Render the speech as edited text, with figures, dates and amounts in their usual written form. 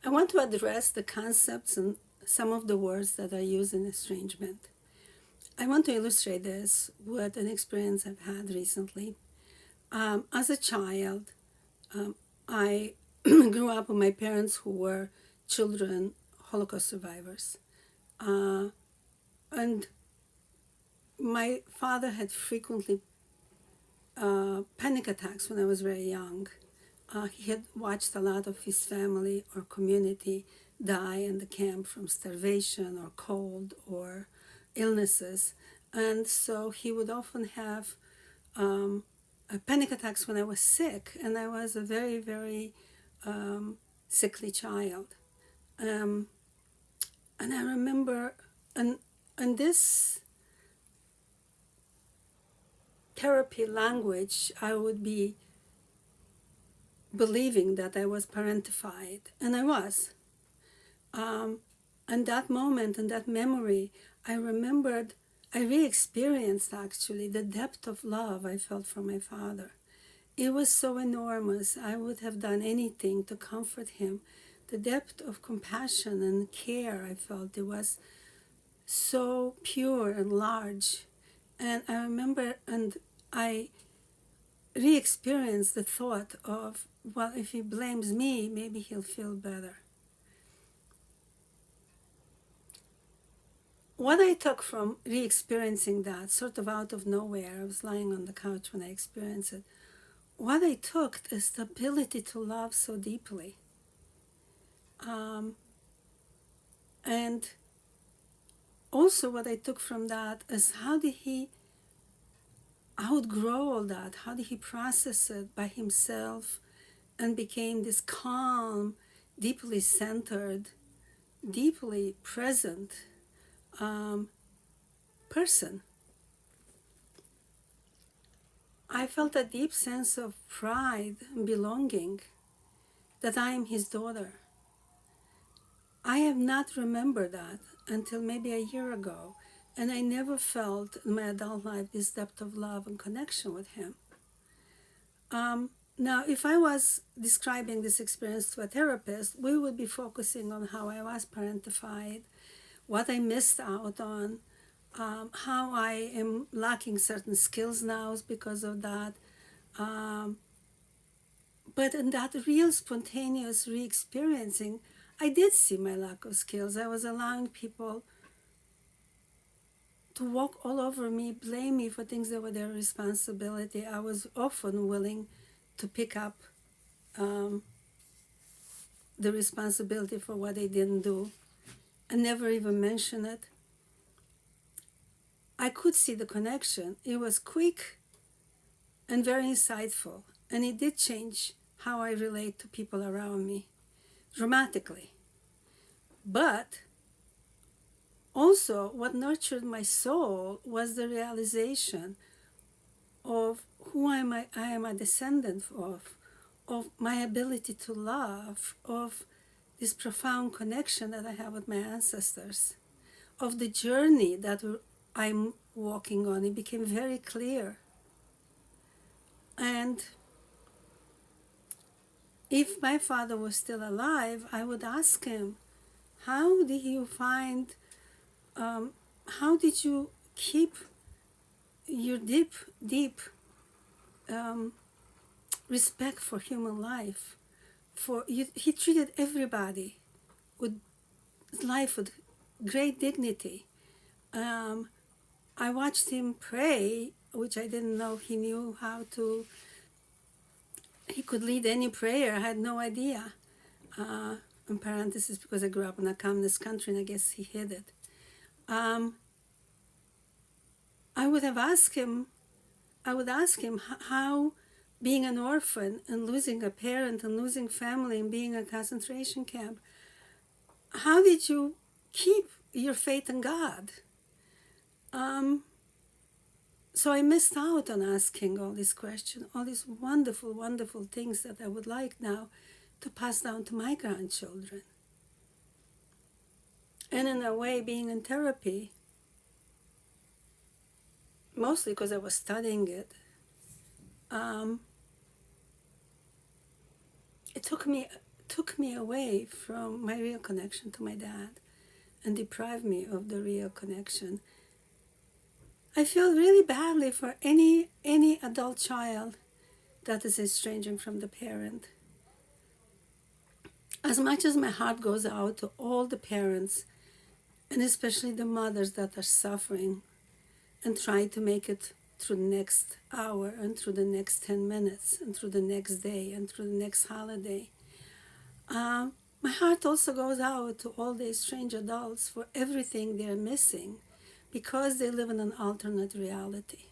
I want to address the concepts and some of the words that are used in estrangement. I want to illustrate this with an experience I've had recently. As a child, I grew up with my parents who were children Holocaust survivors. And my father had frequently panic attacks when I was very young. He had watched a lot of his family or community die in the camp from starvation or cold or illnesses. And so he would often have panic attacks when I was sick, and I was a very, very sickly child. Um, and I remember, and this therapy language, I would be believing that I was parentified, and I was. And that moment and that memory, I remembered, I re experienced actually the depth of love I felt for my father. It was so enormous. I would have done anything to comfort him. The depth of compassion and care I felt, it was so pure and large. And I remember, and I re experienced the thought of, well, if he blames me, maybe he'll feel better. What I took from re experiencing that, sort of out of nowhere, I was lying on the couch when I experienced it. What I took is the ability to love so deeply. And also, what I took from that is how did he outgrow all that? How did he process it by himself and became this calm, deeply centered, deeply present person? I felt a deep sense of pride and belonging that I am his daughter. I have not remembered that until maybe a year ago, and I never felt in my adult life this depth of love and connection with him. Now, if I was describing this experience to a therapist, we would be focusing on how I was parentified, what I missed out on, how I am lacking certain skills now because of that. But in that real spontaneous re-experiencing, I did see my lack of skills. I was allowing people to walk all over me, blame me for things that were their responsibility. I was often willing to pick up the responsibility for what they didn't do and never even mention it. I could see the connection. It was quick and very insightful, and it did change how I relate to people around me dramatically. But also, what nurtured my soul was the realization of who I am a descendant of my ability to love, of this profound connection that I have with my ancestors, of the journey that I'm walking on. It became very clear. And if my father was still alive, I would ask him, how did you find, how did you keep your deep respect for human life? He treated everybody with life with great dignity. I watched him pray, which I didn't know he knew how to. He could lead any prayer. I had no idea. In parentheses, because I grew up in a communist country, and I guess he hid it. I would ask him how, being an orphan and losing a parent and losing family and being in a concentration camp, how did you keep your faith in God? So I missed out on asking all these questions, all these wonderful, wonderful things that I would like now to pass down to my grandchildren. And in a way, being in therapy, mostly because I was studying it, it took me took me away from my real connection to my dad and deprived me of the real connection. I feel really badly for any adult child that is estranging from the parent. As much as my heart goes out to all the parents, and especially the mothers that are suffering and trying to make it through the next hour and through the next 10 minutes and through the next day and through the next holiday, my heart also goes out to all these strange adults for everything they're missing because they live in an alternate reality.